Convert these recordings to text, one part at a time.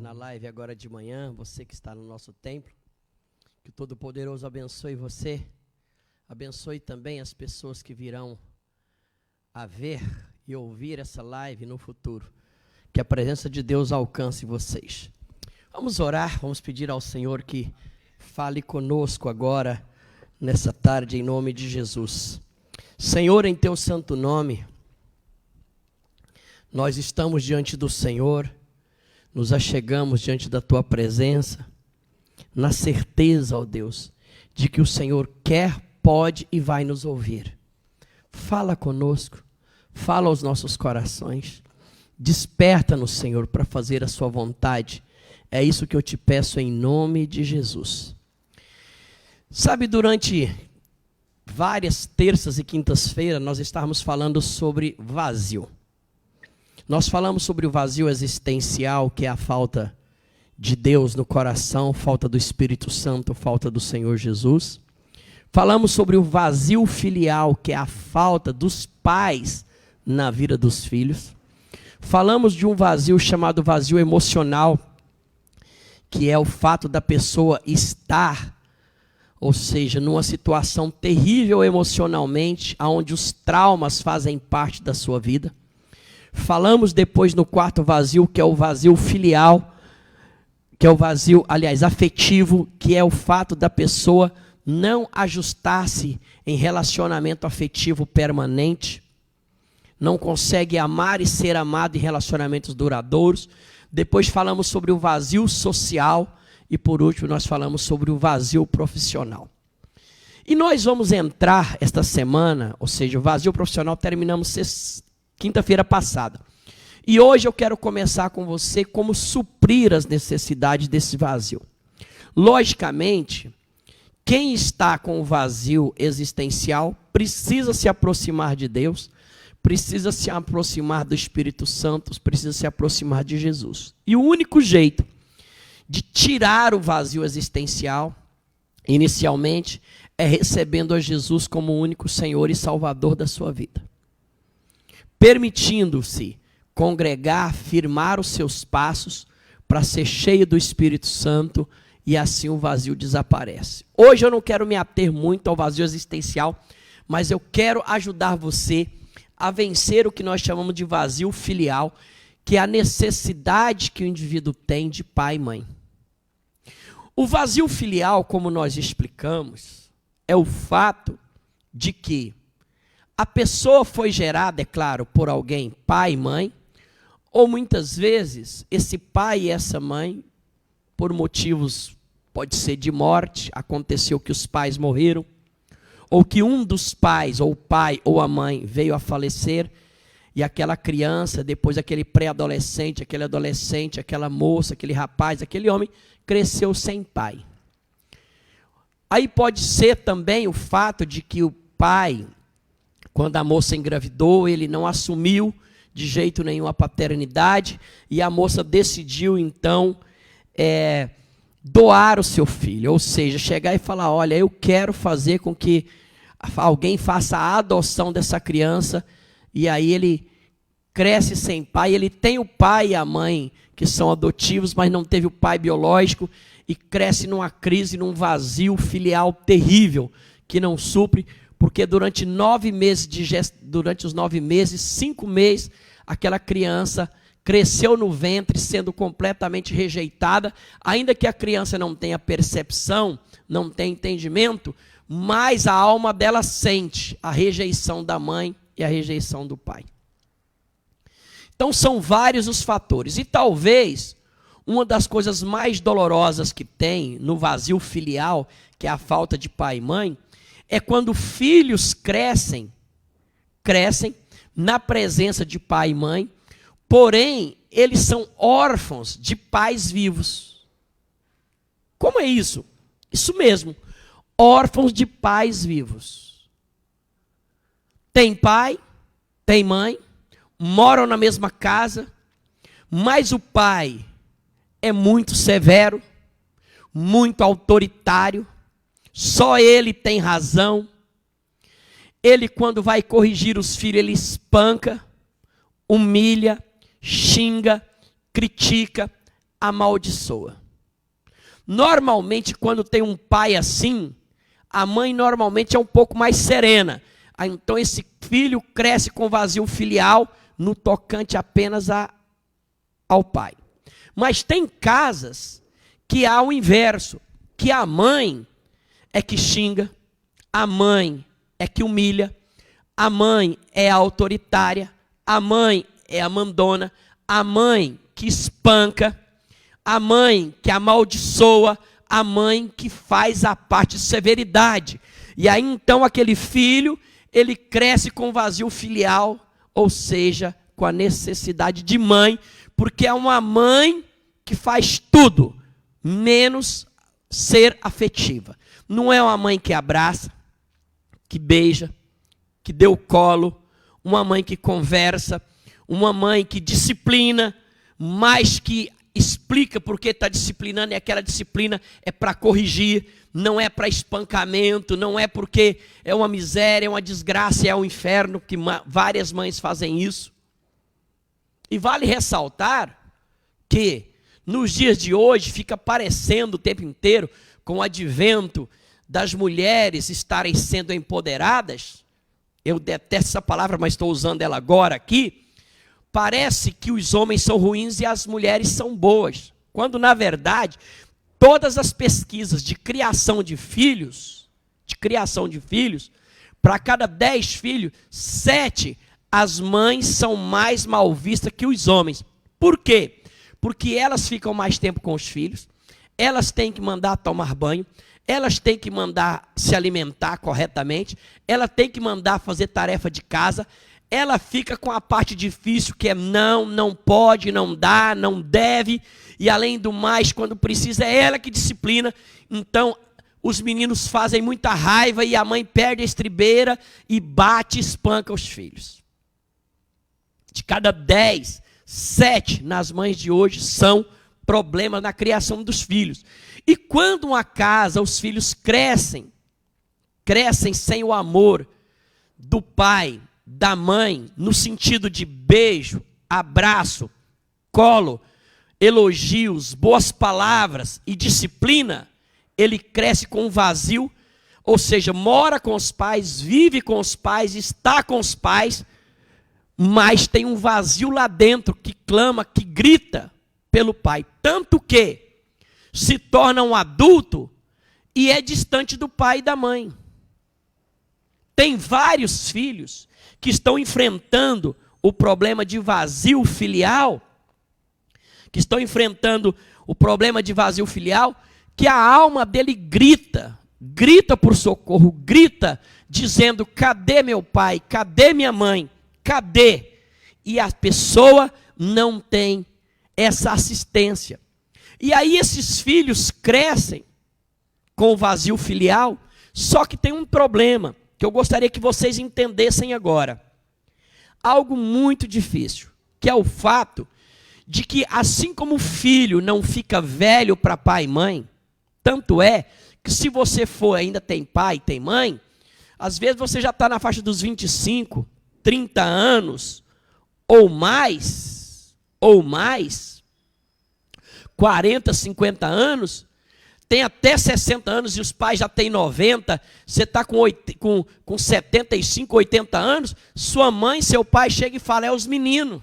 na live agora de manhã, você que está no nosso templo, que o Todo-Poderoso abençoe você, abençoe também as pessoas que virão a ver e ouvir essa live no futuro, que a presença de Deus alcance vocês. Vamos orar, vamos pedir ao Senhor que fale conosco agora, nessa tarde, em nome de Jesus. Senhor, em teu santo nome, nós estamos diante do Senhor, nos achegamos diante da tua presença, na certeza, ó Deus, de que o Senhor quer, pode e vai nos ouvir. Fala conosco, fala aos nossos corações, desperta-nos, Senhor, para fazer a sua vontade. É isso que eu te peço em nome de Jesus. Sabe, durante várias terças e quintas-feiras, nós estávamos falando sobre vazio. Nós falamos sobre o vazio existencial, que é a falta de Deus no coração, falta do Espírito Santo, falta do Senhor Jesus. Falamos sobre o vazio filial, que é a falta dos pais na vida dos filhos. Falamos de um vazio chamado vazio emocional, que é o fato da pessoa estar, ou seja, numa situação terrível emocionalmente, onde os traumas fazem parte da sua vida. Falamos depois no quarto vazio, que é o vazio filial, que é o vazio, aliás, afetivo, que é o fato da pessoa não ajustar-se em relacionamento afetivo permanente, não consegue amar e ser amado em relacionamentos duradouros. Depois falamos sobre o vazio social e, por último, nós falamos sobre o vazio profissional. E nós vamos entrar esta semana, ou seja, o vazio profissional terminamos quinta-feira passada. E hoje eu quero começar com você como suprir as necessidades desse vazio. Logicamente, quem está com o vazio existencial precisa se aproximar de Deus, precisa se aproximar do Espírito Santo, precisa se aproximar de Jesus. E o único jeito de tirar o vazio existencial, inicialmente, é recebendo a Jesus como o único Senhor e Salvador da sua vida. Permitindo-se congregar, firmar os seus passos para ser cheio do Espírito Santo, e assim o vazio desaparece. Hoje eu não quero me ater muito ao vazio existencial, mas eu quero ajudar você a vencer o que nós chamamos de vazio filial, que é a necessidade que o indivíduo tem de pai e mãe. O vazio filial, como nós explicamos, é o fato de que a pessoa foi gerada, é claro, por alguém, pai e mãe, ou muitas vezes esse pai e essa mãe, por motivos, pode ser de morte, aconteceu que os pais morreram, ou que um dos pais, ou o pai ou a mãe, veio a falecer, e aquela criança, depois aquele pré-adolescente, aquele adolescente, aquela moça, aquele rapaz, aquele homem, cresceu sem pai. Aí pode ser também o fato de que o pai, quando a moça engravidou, ele não assumiu de jeito nenhum a paternidade, e a moça decidiu então doar o seu filho, ou seja, chegar e falar, olha, eu quero fazer com que alguém faça a adoção dessa criança, e aí ele cresce sem pai, ele tem o pai e a mãe que são adotivos, mas não teve o pai biológico, e cresce numa crise, num vazio filial terrível, que não supre, porque durante os 9 meses, 5 meses, aquela criança cresceu no ventre, sendo completamente rejeitada, ainda que a criança não tenha percepção, não tenha entendimento, mas a alma dela sente a rejeição da mãe e a rejeição do pai. Então são vários os fatores, e talvez uma das coisas mais dolorosas que tem no vazio filial, que é a falta de pai e mãe, é quando filhos crescem na presença de pai e mãe, porém, eles são órfãos de pais vivos. Como é isso? Isso mesmo, órfãos de pais vivos. Tem pai, tem mãe, moram na mesma casa, mas o pai é muito severo, muito autoritário, só ele tem razão. Ele, quando vai corrigir os filhos, ele espanca, humilha, xinga, critica, amaldiçoa. Normalmente, quando tem um pai assim, a mãe normalmente é um pouco mais serena. Então esse filho cresce com vazio filial no tocante apenas ao pai. Mas tem casas que há o inverso, que a mãe é que xinga, a mãe é que humilha, a mãe é a autoritária, a mãe é a mandona, a mãe que espanca, a mãe que amaldiçoa, a mãe que faz a parte de severidade. E aí então aquele filho, ele cresce com vazio filial, ou seja, com a necessidade de mãe, porque é uma mãe que faz tudo, menos ser afetiva. Não é uma mãe que abraça, que beija, que dê o colo, uma mãe que conversa, uma mãe que disciplina, mas que explica porque está disciplinando, e aquela disciplina é para corrigir, não é para espancamento, não é porque é uma miséria, é uma desgraça, é um inferno, que várias mães fazem isso. E vale ressaltar que nos dias de hoje fica parecendo o tempo inteiro, com o advento das mulheres estarem sendo empoderadas, eu detesto essa palavra, mas estou usando ela agora aqui, parece que os homens são ruins e as mulheres são boas, quando na verdade todas as pesquisas de criação de filhos, para cada 10 filhos, 7 as mães são mais mal vistas que os homens. Por quê? Porque elas ficam mais tempo com os filhos, elas têm que mandar tomar banho, elas têm que mandar se alimentar corretamente, ela tem que mandar fazer tarefa de casa, ela fica com a parte difícil que é não pode, não dá, não deve, e além do mais, quando precisa, é ela que disciplina. Então, os meninos fazem muita raiva e a mãe perde a estribeira e bate e espanca os filhos. De cada 10, 7 nas mães de hoje são problemas na criação dos filhos. E quando uma casa, os filhos crescem sem o amor do pai, da mãe, no sentido de beijo, abraço, colo, elogios, boas palavras e disciplina, ele cresce com um vazio, ou seja, mora com os pais, vive com os pais, está com os pais, mas tem um vazio lá dentro que clama, que grita pelo pai. Tanto que se torna um adulto e é distante do pai e da mãe. Tem vários filhos que estão enfrentando o problema de vazio filial, que a alma dele grita por socorro, grita dizendo: cadê meu pai, cadê minha mãe, cadê? E a pessoa não tem essa assistência. E aí esses filhos crescem com o vazio filial, só que tem um problema, que eu gostaria que vocês entendessem agora. Algo muito difícil, que é o fato de que assim como o filho não fica velho para pai e mãe, tanto é que se você ainda tem pai e tem mãe, às vezes você já está na faixa dos 25, 30 anos, ou mais, 40, 50 anos, tem até 60 anos e os pais já têm 90, você está com 75, 80 anos, sua mãe, seu pai chega e fala: é os meninos.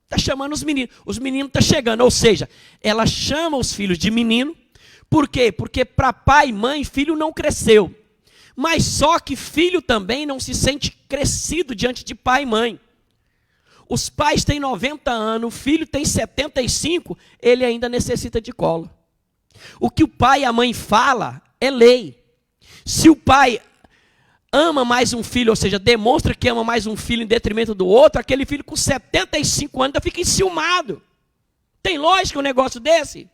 Está chamando os meninos estão chegando, ou seja, ela chama os filhos de menino. Por quê? Porque para pai e mãe, filho não cresceu. Mas só que filho também não se sente crescido diante de pai e mãe. Os pais têm 90 anos, o filho tem 75, ele ainda necessita de colo. O que o pai e a mãe falam é lei. Se o pai ama mais um filho, ou seja, demonstra que ama mais um filho em detrimento do outro, aquele filho com 75 anos ainda fica enciumado. Tem lógica um negócio desse?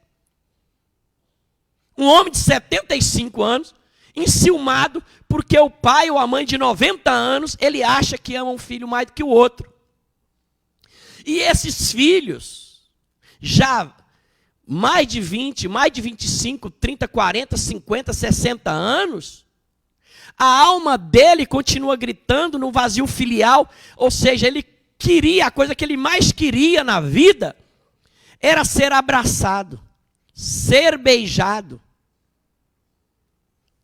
Um homem de 75 anos, enciumado, porque o pai ou a mãe de 90 anos, ele acha que ama um filho mais do que o outro. E esses filhos, já mais de 20, mais de 25, 30, 40, 50, 60 anos, a alma dele continua gritando no vazio filial, ou seja, ele queria, a coisa que ele mais queria na vida, era ser abraçado, ser beijado,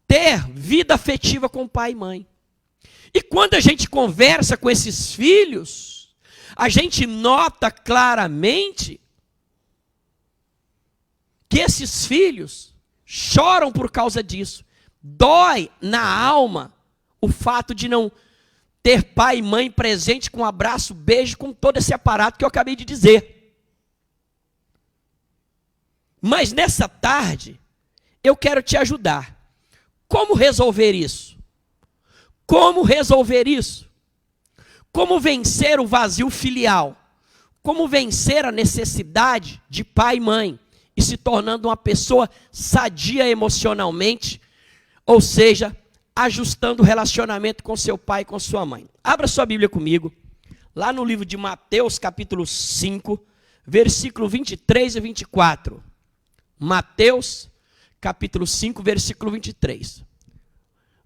ter vida afetiva com pai e mãe. E quando a gente conversa com esses filhos, a gente nota claramente que esses filhos choram por causa disso. Dói na alma o fato de não ter pai e mãe presente com um abraço, beijo, com todo esse aparato que eu acabei de dizer. Mas nessa tarde, eu quero te ajudar. Como resolver isso? Como resolver isso? Como vencer o vazio filial? Como vencer a necessidade de pai e mãe e se tornando uma pessoa sadia emocionalmente, ou seja, ajustando o relacionamento com seu pai e com sua mãe. Abra sua Bíblia comigo, lá no livro de Mateus, capítulo 5, versículo 23 e 24. Mateus, capítulo 5, versículo 23.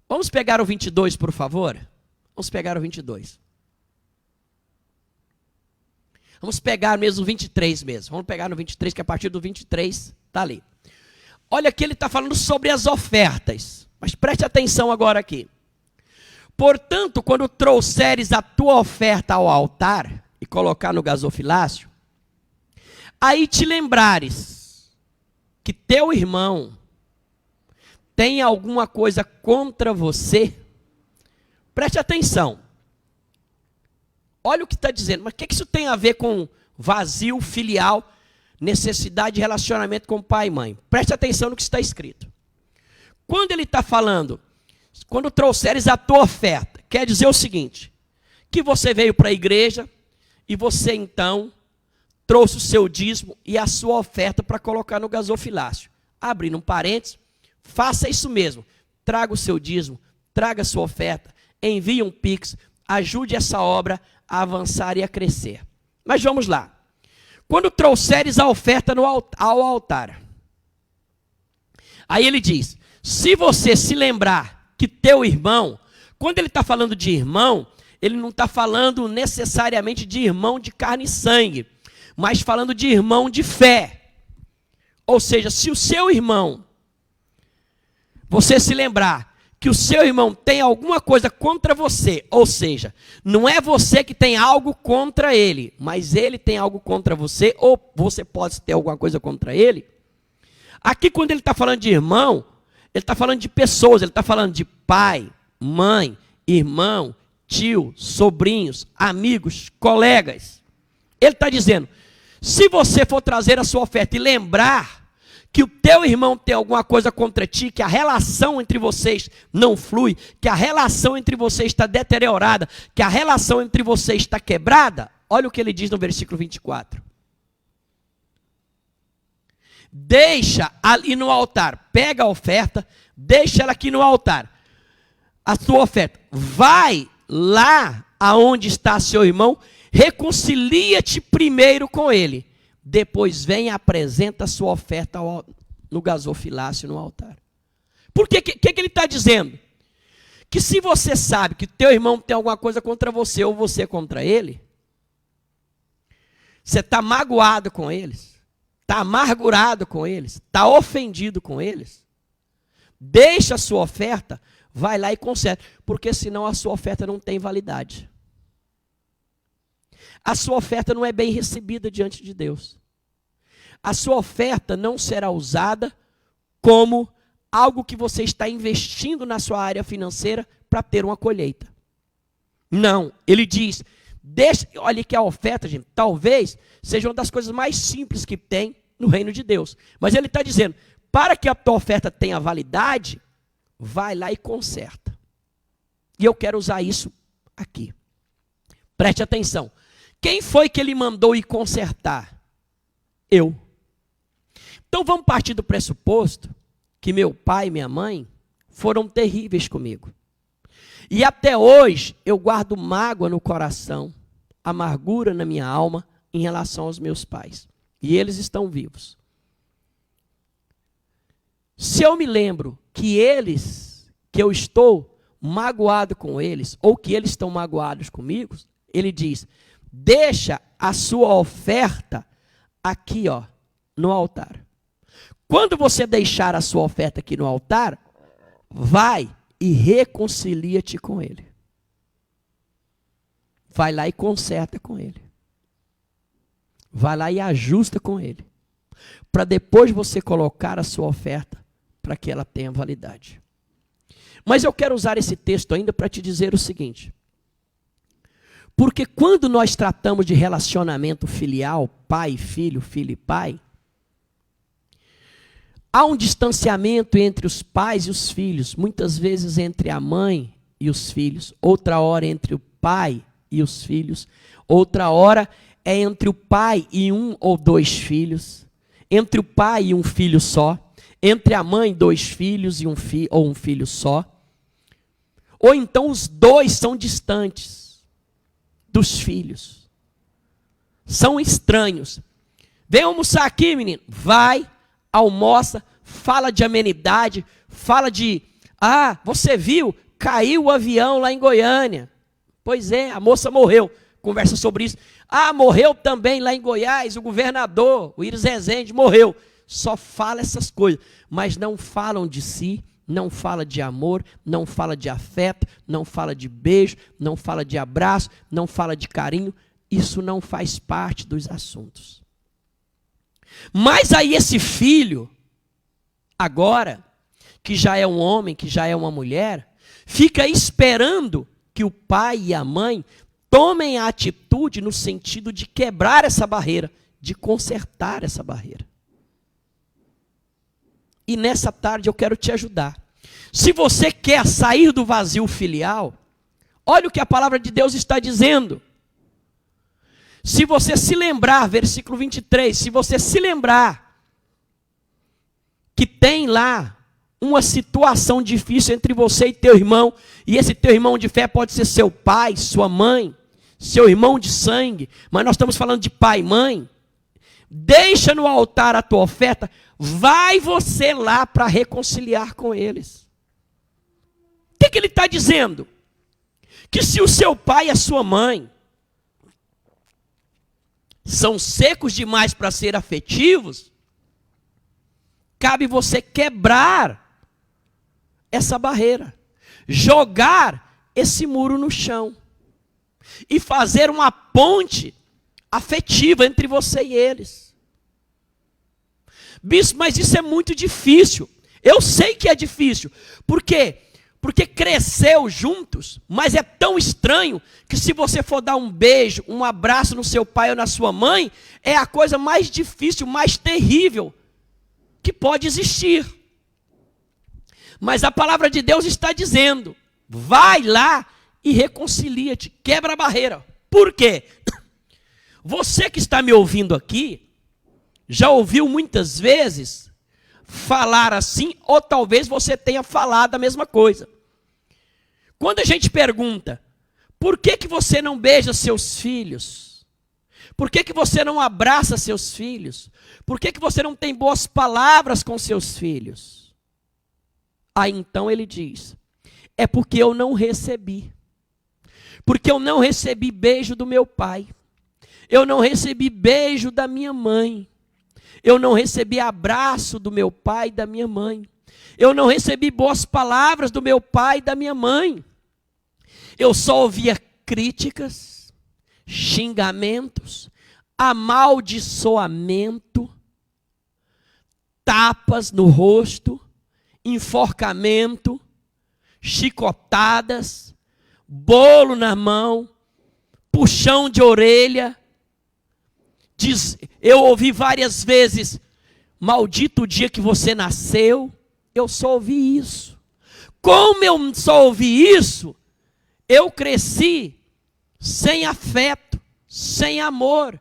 Vamos pegar o 22, por favor? Vamos pegar o 22. Vamos pegar mesmo o 23 mesmo. Vamos pegar no 23, que a partir do 23 está ali. Olha aqui, ele está falando sobre as ofertas. Mas preste atenção agora aqui. Portanto, quando trouxeres a tua oferta ao altar e colocar no gasofilácio, aí te lembrares que teu irmão tem alguma coisa contra você, preste atenção. Olha o que está dizendo. Mas o que isso tem a ver com vazio filial, necessidade de relacionamento com pai e mãe? Preste atenção no que está escrito. Quando ele está falando, quando trouxeres a tua oferta, quer dizer o seguinte, que você veio para a igreja e você então trouxe o seu dízimo e a sua oferta para colocar no gasofilácio. Abrindo um parênteses, faça isso mesmo. Traga o seu dízimo, traga a sua oferta, envie um Pix, ajude essa obra a avançar e a crescer. Mas vamos lá. Quando trouxeres a oferta ao altar, aí ele diz, se você se lembrar que teu irmão, quando ele está falando de irmão, ele não está falando necessariamente de irmão de carne e sangue, mas falando de irmão de fé. Ou seja, se o seu irmão, você se lembrar que o seu irmão tem alguma coisa contra você, ou seja, não é você que tem algo contra ele, mas ele tem algo contra você, ou você pode ter alguma coisa contra ele. Aqui quando ele está falando de irmão, ele está falando de pessoas, ele está falando de pai, mãe, irmão, tio, sobrinhos, amigos, colegas. Ele está dizendo, se você for trazer a sua oferta e lembrar que o teu irmão tem alguma coisa contra ti, que a relação entre vocês não flui, que a relação entre vocês está deteriorada, que a relação entre vocês está quebrada, olha o que ele diz no versículo 24. Deixa ali no altar, pega a oferta, deixa ela aqui no altar, a sua oferta, vai lá aonde está seu irmão, reconcilia-te primeiro com ele, depois vem e apresenta a sua oferta no gasofilácio, no altar. Por que ele está dizendo? Que se você sabe que teu irmão tem alguma coisa contra você, ou você contra ele, você está magoado com eles, está amargurado com eles, está ofendido com eles, deixa a sua oferta, vai lá e conserta, porque senão a sua oferta não tem validade. A sua oferta não é bem recebida diante de Deus. A sua oferta não será usada como algo que você está investindo na sua área financeira para ter uma colheita. Não, ele diz, olha que a oferta, gente, talvez seja uma das coisas mais simples que tem no reino de Deus. Mas ele está dizendo, para que a tua oferta tenha validade, vai lá e conserta. E eu quero usar isso aqui. Preste atenção. Quem foi que ele mandou ir consertar? Eu. Então vamos partir do pressuposto que meu pai e minha mãe foram terríveis comigo. E até hoje eu guardo mágoa no coração, amargura na minha alma em relação aos meus pais. E eles estão vivos. Se eu me lembro que eu estou magoado com eles, ou que eles estão magoados comigo, ele diz, deixa a sua oferta aqui, ó, no altar. Quando você deixar a sua oferta aqui no altar, vai e reconcilia-te com ele. Vai lá e conserta com ele. Vai lá e ajusta com ele. Para depois você colocar a sua oferta para que ela tenha validade. Mas eu quero usar esse texto ainda para te dizer o seguinte. Porque quando nós tratamos de relacionamento filial, pai e filho, filho e pai, há um distanciamento entre os pais e os filhos, muitas vezes entre a mãe e os filhos, outra hora entre o pai e os filhos, outra hora é entre o pai e um ou dois filhos, entre o pai e um filho só, entre a mãe, dois filhos e ou um filho só, ou então os dois são distantes dos filhos, são estranhos. Vem almoçar aqui, menino, vai, almoça, fala de amenidade, fala de, você viu, caiu o avião lá em Goiânia. Pois é, a moça morreu, conversa sobre isso. Morreu também lá em Goiás, o governador, o Iris Rezende, morreu. Só fala essas coisas, mas não falam de si, não fala de amor, não fala de afeto, não fala de beijo, não fala de abraço, não fala de carinho. Isso não faz parte dos assuntos. Mas aí esse filho, agora, que já é um homem, que já é uma mulher, fica esperando que o pai e a mãe tomem a atitude no sentido de quebrar essa barreira, de consertar essa barreira. E nessa tarde eu quero te ajudar. Se você quer sair do vazio filial, olha o que a palavra de Deus está dizendo. Se você se lembrar, versículo 23, se você se lembrar que tem lá uma situação difícil entre você e teu irmão, e esse teu irmão de fé pode ser seu pai, sua mãe, seu irmão de sangue, mas nós estamos falando de pai e mãe, deixa no altar a tua oferta, vai você lá para reconciliar com eles. O que ele está dizendo? Que se o seu pai e a sua mãe são secos demais para ser afetivos, cabe você quebrar essa barreira, jogar esse muro no chão e fazer uma ponte afetiva entre você e eles. Bispo, mas isso é muito difícil. Eu sei que é difícil. Por quê? Porque cresceu juntos, mas é tão estranho que se você for dar um beijo, um abraço no seu pai ou na sua mãe, é a coisa mais difícil, mais terrível que pode existir. Mas a palavra de Deus está dizendo, vai lá e reconcilia-te, quebra a barreira. Por quê? Você que está me ouvindo aqui, já ouviu muitas vezes falar assim, ou talvez você tenha falado a mesma coisa. Quando a gente pergunta, por que você não beija seus filhos? Por que você não abraça seus filhos? Por que você não tem boas palavras com seus filhos? Aí então ele diz, é porque eu não recebi. Porque eu não recebi beijo do meu pai. Eu não recebi beijo da minha mãe. Eu não recebi abraço do meu pai e da minha mãe. Eu não recebi boas palavras do meu pai e da minha mãe. Eu só ouvia críticas, xingamentos, amaldiçoamento, tapas no rosto, enforcamento, chicotadas, bolo na mão, puxão de orelha. Eu ouvi várias vezes, maldito o dia que você nasceu. Eu só ouvi isso. Como eu só ouvi isso, eu cresci sem afeto, sem amor.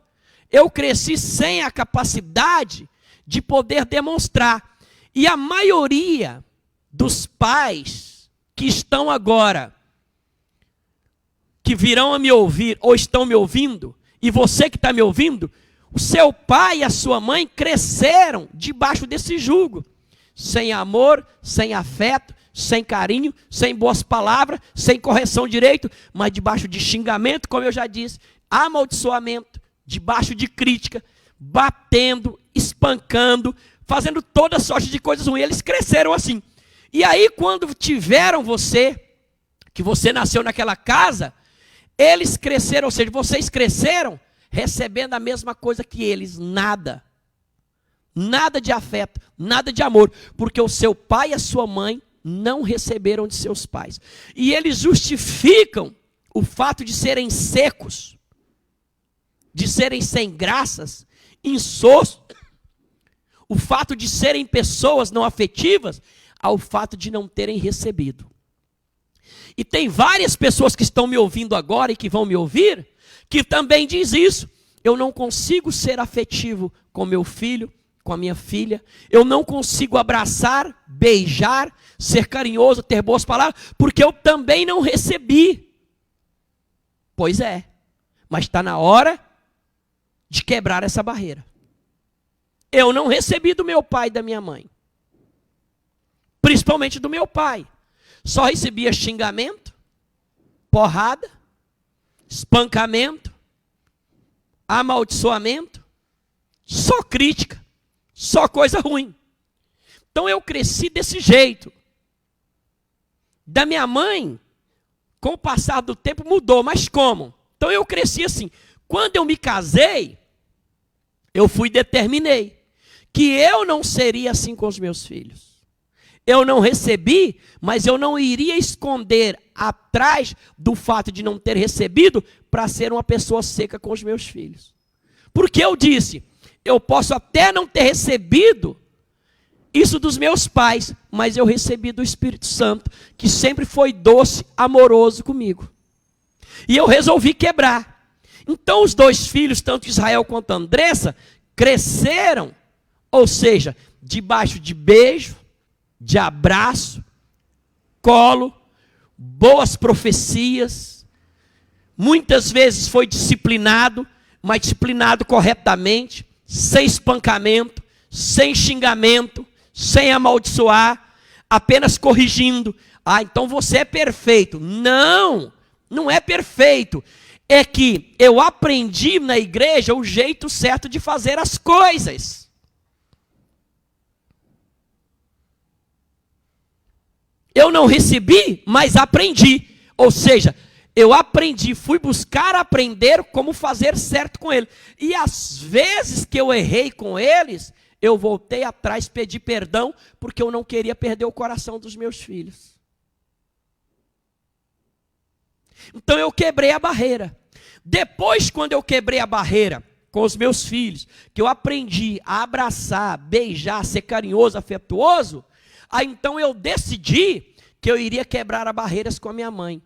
Eu cresci sem a capacidade de poder demonstrar. E a maioria dos pais que estão agora, que virão a me ouvir ou estão me ouvindo, e você que está me ouvindo, o seu pai e a sua mãe cresceram debaixo desse jugo. Sem amor, sem afeto, sem carinho, sem boas palavras, sem correção direito, mas debaixo de xingamento, como eu já disse, amaldiçoamento, debaixo de crítica, batendo, espancando, fazendo toda sorte de coisas ruins. Eles cresceram assim. E aí, quando tiveram você, que você nasceu naquela casa, eles cresceram, ou seja, vocês cresceram recebendo a mesma coisa que eles, nada. Nada de afeto, nada de amor, porque o seu pai e a sua mãe não receberam de seus pais. E eles justificam o fato de serem secos, de serem sem graças, insossos, o fato de serem pessoas não afetivas, ao fato de não terem recebido. E tem várias pessoas que estão me ouvindo agora e que vão me ouvir, que também diz isso. Eu não consigo ser afetivo com meu filho, com a minha filha. Eu não consigo abraçar, beijar, ser carinhoso, ter boas palavras, porque eu também não recebi. Pois é, mas está na hora de quebrar essa barreira. Eu não recebi do meu pai e da minha mãe. Principalmente do meu pai. Só recebia xingamento, porrada, espancamento, amaldiçoamento, só crítica, só coisa ruim. Então eu cresci desse jeito. Da minha mãe, com o passar do tempo mudou, mas como? Então eu cresci assim. Quando eu me casei, eu determinei que eu não seria assim com os meus filhos. Eu não recebi, mas eu não iria esconder atrás do fato de não ter recebido para ser uma pessoa seca com os meus filhos. Porque eu disse, eu posso até não ter recebido isso dos meus pais, mas eu recebi do Espírito Santo, que sempre foi doce, amoroso comigo. E eu resolvi quebrar. Então os dois filhos, tanto Israel quanto Andressa, cresceram, ou seja, debaixo de beijo, de abraço, colo, boas profecias. Muitas vezes foi disciplinado, mas disciplinado corretamente, sem espancamento, sem xingamento, sem amaldiçoar, apenas corrigindo. Ah, então você é perfeito. Não, não é perfeito. É que eu aprendi na igreja o jeito certo de fazer as coisas. Eu não recebi, mas aprendi. Ou seja, eu aprendi, fui buscar aprender como fazer certo com ele. E às vezes que eu errei com eles, eu voltei atrás, pedi perdão, porque eu não queria perder o coração dos meus filhos. Então eu quebrei a barreira. Depois, quando eu quebrei a barreira com os meus filhos, que eu aprendi a abraçar, beijar, ser carinhoso, afetuoso, aí então eu decidi que eu iria quebrar as barreiras com a minha mãe.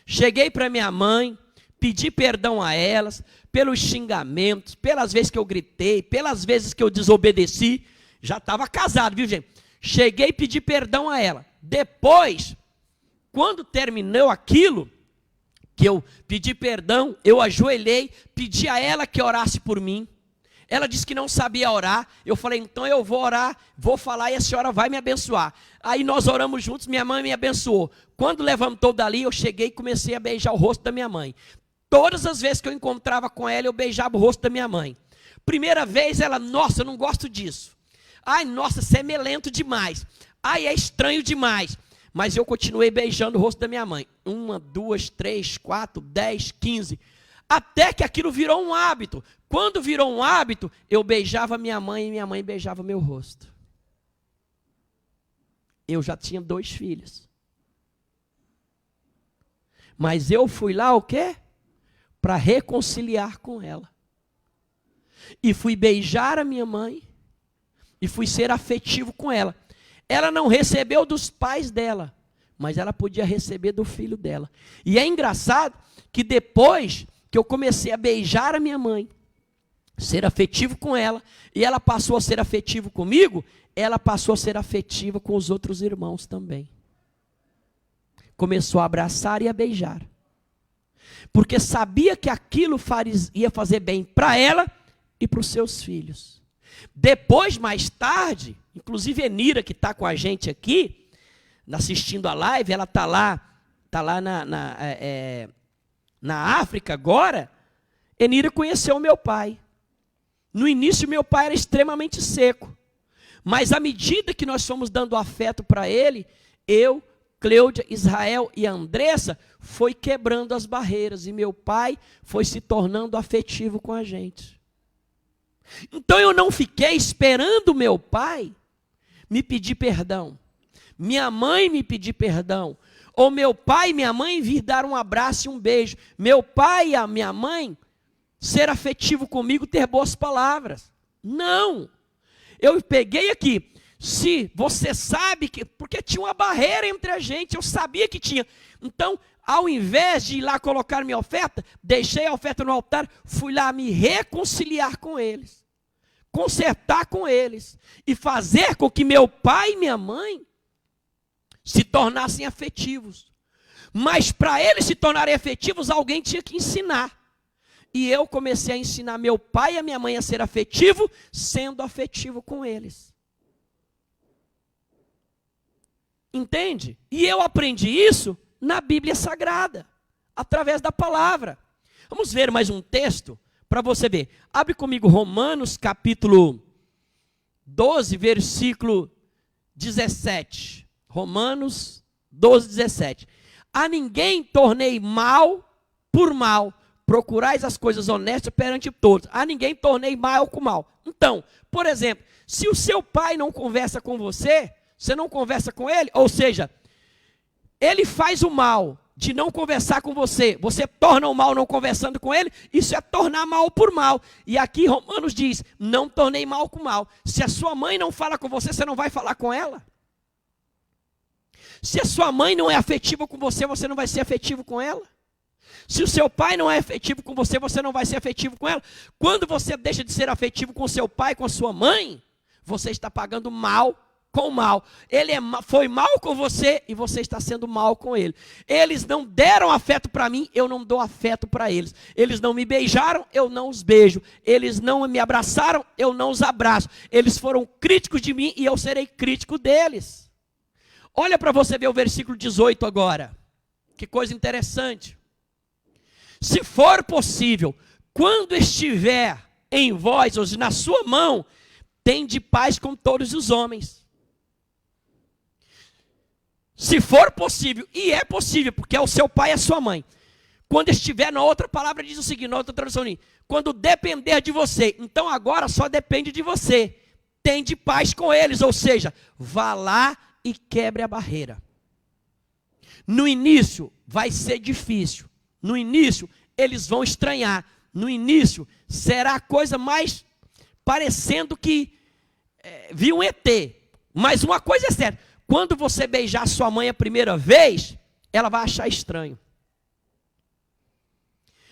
Cheguei para minha mãe, pedi perdão a elas, pelos xingamentos, pelas vezes que eu gritei, pelas vezes que eu desobedeci. Já estava casado, viu, gente? Cheguei e pedi perdão a ela. Depois, quando terminou aquilo, que eu pedi perdão, eu ajoelhei, pedi a ela que orasse por mim. Ela disse que não sabia orar. Eu falei, então eu vou orar, vou falar e a senhora vai me abençoar. Aí nós oramos juntos, minha mãe me abençoou. Quando levantou dali, eu cheguei e comecei a beijar o rosto da minha mãe. Todas as vezes que eu encontrava com ela, eu beijava o rosto da minha mãe. Primeira vez, ela, nossa, eu não gosto disso. Ai, nossa, você é melento demais. Ai, é estranho demais. Mas eu continuei beijando o rosto da minha mãe. 1, 2, 3, 4, 10, 15. Até que aquilo virou um hábito. Quando virou um hábito, eu beijava minha mãe e minha mãe beijava meu rosto. Eu já tinha 2 filhos. Mas eu fui lá o quê? Para reconciliar com ela. E fui beijar a minha mãe. E fui ser afetivo com ela. Ela não recebeu dos pais dela, mas ela podia receber do filho dela. E é engraçado que depois que eu comecei a beijar a minha mãe, ser afetivo com ela, e ela passou a ser afetivo comigo, ela passou a ser afetiva com os outros irmãos também. Começou a abraçar e a beijar. Porque sabia que aquilo ia fazer bem para ela e para os seus filhos. Depois, mais tarde, inclusive Enira, que está com a gente aqui, assistindo a live, ela está lá na África agora. Enira conheceu o meu pai. No início, meu pai era extremamente seco. Mas à medida que nós fomos dando afeto para ele, eu, Cleudia, Israel e a Andressa, foi quebrando as barreiras. E meu pai foi se tornando afetivo com a gente. Então eu não fiquei esperando meu pai me pedir perdão, minha mãe me pedir perdão, ou meu pai e minha mãe vir dar um abraço e um beijo. Meu pai e a minha mãe ser afetivo comigo, ter boas palavras. Não. Eu peguei aqui, se você sabe que, porque tinha uma barreira entre a gente, eu sabia que tinha. Então, ao invés de ir lá colocar minha oferta, deixei a oferta no altar, fui lá me reconciliar com eles, consertar com eles, e fazer com que meu pai e minha mãe se tornassem afetivos. Mas para eles se tornarem afetivos, alguém tinha que ensinar. E eu comecei a ensinar meu pai e a minha mãe a ser afetivo, sendo afetivo com eles. Entende? E eu aprendi isso na Bíblia Sagrada, através da palavra. Vamos ver mais um texto para você ver. Abre comigo Romanos capítulo 12, versículo 17. Romanos 12, 17. A ninguém tornei mal por mal. Procurais as coisas honestas perante todos. A ninguém tornei mal com mal. Então, por exemplo, se o seu pai não conversa com você, você não conversa com ele, ou seja, ele faz o mal de não conversar com você, você torna o mal não conversando com ele, isso é tornar mal por mal. E aqui Romanos diz, não tornei mal com mal. Se a sua mãe não fala com você, você não vai falar com ela? Se a sua mãe não é afetiva com você, você não vai ser afetivo com ela? Se o seu pai não é afetivo com você, você não vai ser afetivo com ela? Quando você deixa de ser afetivo com o seu pai, com a sua mãe, você está pagando mal com mal. Ele foi mal com você e você está sendo mal com ele. Eles não deram afeto para mim, eu não dou afeto para eles. Eles não me beijaram, eu não os beijo. Eles não me abraçaram, eu não os abraço. Eles foram críticos de mim e eu serei crítico deles. Olha para você ver o versículo 18 agora. Que coisa interessante. Se for possível, quando estiver em vós, ou na sua mão, tende paz com todos os homens. Se for possível, e é possível, porque é o seu pai e a sua mãe. Quando estiver, na outra palavra diz o seguinte, na outra tradução, quando depender de você, então agora só depende de você. Tende paz com eles, ou seja, vá lá e quebre a barreira. No início vai ser difícil. No início, eles vão estranhar. No início, será a coisa mais parecendo que viu um ET. Mas uma coisa é certa. Quando você beijar sua mãe a primeira vez, ela vai achar estranho.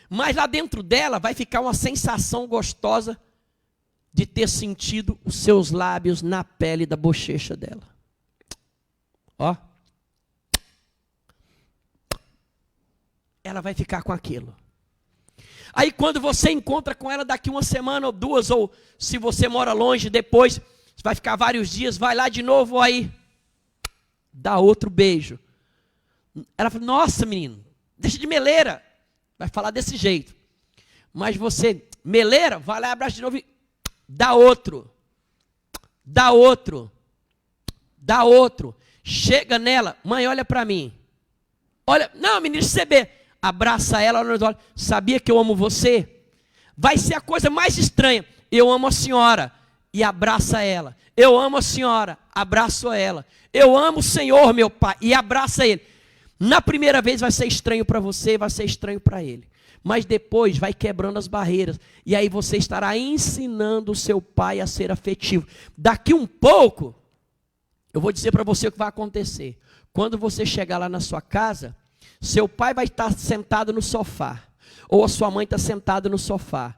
Mas lá dentro dela vai ficar uma sensação gostosa de ter sentido os seus lábios na pele da bochecha dela. Ó. Ela vai ficar com aquilo. Aí quando você encontra com ela daqui uma semana ou duas, ou se você mora longe, depois, vai ficar vários dias, vai lá de novo, aí dá outro beijo. Ela fala, nossa menino, deixa de meleira. Vai falar desse jeito. Mas você, meleira, vai lá e abraça de novo e dá outro. Dá outro. Dá outro. Chega nela, mãe, olha para mim. Olha, não menino, você vê. Abraça ela, olha, sabia que eu amo você? Vai ser a coisa mais estranha. Eu amo a senhora e abraça ela. Eu amo a senhora, abraço ela. Eu amo o Senhor, meu pai, e abraça ele. Na primeira vez vai ser estranho para você, vai ser estranho para ele. Mas depois vai quebrando as barreiras. E aí você estará ensinando o seu pai a ser afetivo. Daqui um pouco, eu vou dizer para você o que vai acontecer. Quando você chegar lá na sua casa, seu pai vai estar sentado no sofá, ou a sua mãe está sentada no sofá.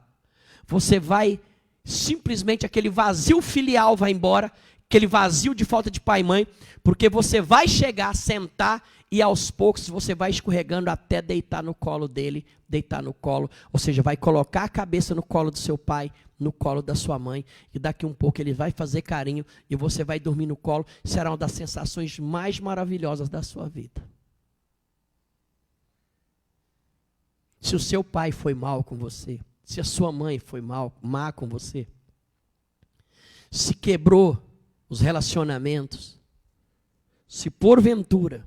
Você vai, simplesmente aquele vazio filial vai embora, aquele vazio de falta de pai e mãe, porque você vai chegar, sentar, e aos poucos você vai escorregando até deitar no colo dele, deitar no colo, ou seja, vai colocar a cabeça no colo do seu pai, no colo da sua mãe, e daqui um pouco ele vai fazer carinho, e você vai dormir no colo, será uma das sensações mais maravilhosas da sua vida. Se o seu pai foi mal com você, se a sua mãe foi má com você, se quebrou os relacionamentos, se porventura,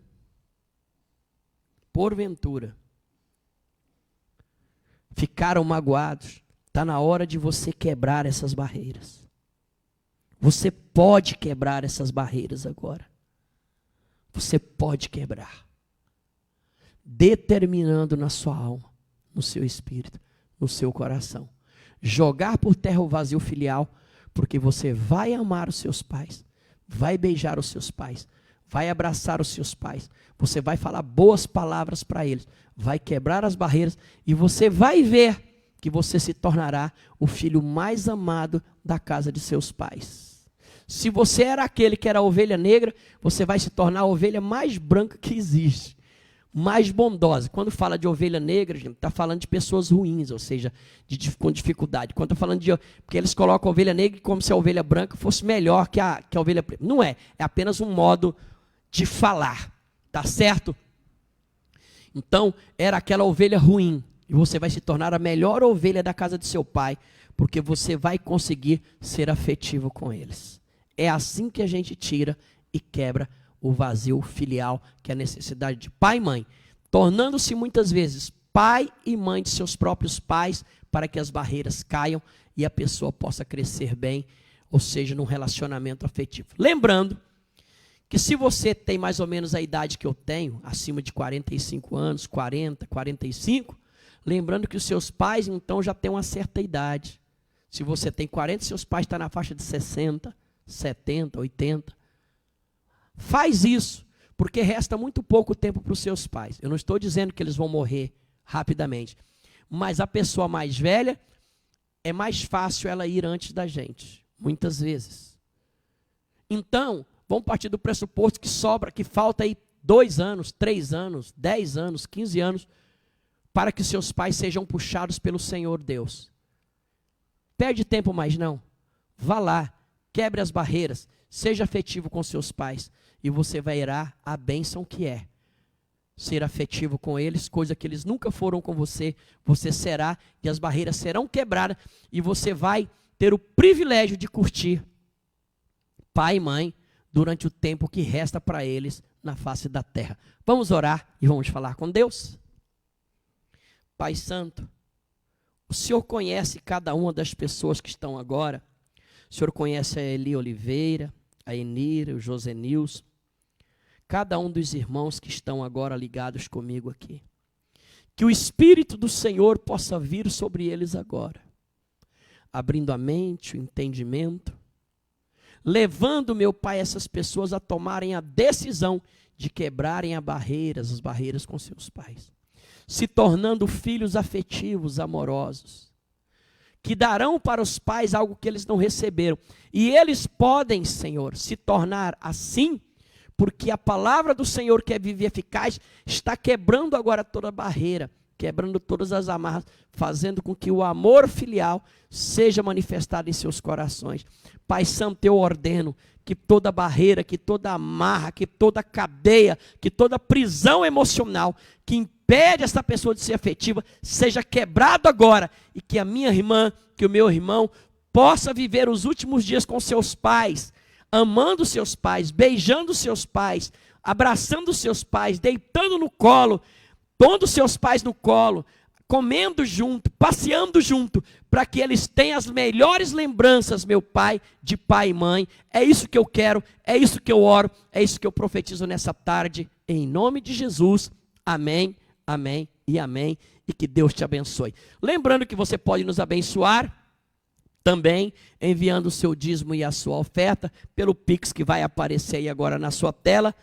ficaram magoados, está na hora de você quebrar essas barreiras. Você pode quebrar essas barreiras agora. Você pode quebrar. Determinando na sua alma, no seu espírito, no seu coração. Jogar por terra o vazio filial, porque você vai amar os seus pais, vai beijar os seus pais, vai abraçar os seus pais, você vai falar boas palavras para eles, vai quebrar as barreiras e você vai ver que você se tornará o filho mais amado da casa de seus pais. Se você era aquele que era a ovelha negra, você vai se tornar a ovelha mais branca que existe, mais bondosa. Quando fala de ovelha negra, gente, está falando de pessoas ruins, ou seja, com dificuldade. Quando está falando porque eles colocam a ovelha negra como se a ovelha branca fosse melhor que a ovelha preta. Não é apenas um modo de falar, tá certo? Então, era aquela ovelha ruim, e você vai se tornar a melhor ovelha da casa de seu pai, porque você vai conseguir ser afetivo com eles. É assim que a gente tira e quebra o vazio filial, que é a necessidade de pai e mãe, tornando-se muitas vezes pai e mãe de seus próprios pais, para que as barreiras caiam e a pessoa possa crescer bem, ou seja, num relacionamento afetivo. Lembrando que se você tem mais ou menos a idade que eu tenho, acima de 45 anos, 40, 45, lembrando que os seus pais então já têm uma certa idade. Se você tem 40, seus pais estão na faixa de 60, 70, 80. Faz isso, porque resta muito pouco tempo para os seus pais. Eu não estou dizendo que eles vão morrer rapidamente, mas a pessoa mais velha, é mais fácil ela ir antes da gente, muitas vezes. Então, vamos partir do pressuposto que falta aí 2 anos, 3 anos, 10 anos, 15 anos, para que seus pais sejam puxados pelo Senhor Deus. Perde tempo mais não. Vá lá, quebre as barreiras, seja afetivo com seus pais, e você verá a bênção que é ser afetivo com eles, coisa que eles nunca foram com você será, e as barreiras serão quebradas, e você vai ter o privilégio de curtir pai e mãe, durante o tempo que resta para eles na face da terra. Vamos orar e vamos falar com Deus? Pai Santo, o Senhor conhece cada uma das pessoas que estão agora. O Senhor conhece a Eli Oliveira, a Enira, o José Nilson, cada um dos irmãos que estão agora ligados comigo aqui. Que o Espírito do Senhor possa vir sobre eles agora, abrindo a mente, o entendimento, levando, meu Pai, essas pessoas a tomarem a decisão de quebrarem as barreiras com seus pais, se tornando filhos afetivos, amorosos, que darão para os pais algo que eles não receberam. E eles podem, Senhor, se tornar assim, porque a palavra do Senhor, que é viva e eficaz, está quebrando agora toda a barreira, quebrando todas as amarras, fazendo com que o amor filial seja manifestado em seus corações. Pai Santo, eu ordeno que toda barreira, que toda amarra, que toda cadeia, que toda prisão emocional que impede essa pessoa de ser afetiva, seja quebrado agora, e que a minha irmã, que o meu irmão, possa viver os últimos dias com seus pais, amando seus pais, beijando seus pais, abraçando seus pais, deitando no colo, pondo seus pais no colo, comendo junto, passeando junto, para que eles tenham as melhores lembranças, meu Pai, de pai e mãe. É isso que eu quero, é isso que eu oro, é isso que eu profetizo nessa tarde, em nome de Jesus. Amém, amém e amém, e que Deus te abençoe. Lembrando que você pode nos abençoar também enviando o seu dízimo e a sua oferta pelo Pix que vai aparecer aí agora na sua tela,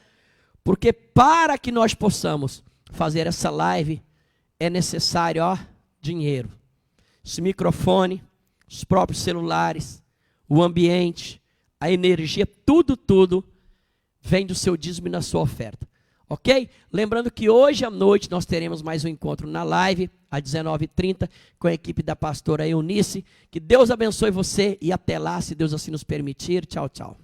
porque para que nós possamos fazer essa live é necessário, dinheiro. Esse microfone, os próprios celulares, o ambiente, a energia, tudo vem do seu dízimo e na sua oferta. Ok? Lembrando que hoje à noite nós teremos mais um encontro na live, às 19h30, com a equipe da pastora Eunice. Que Deus abençoe você e até lá, se Deus assim nos permitir. Tchau, tchau.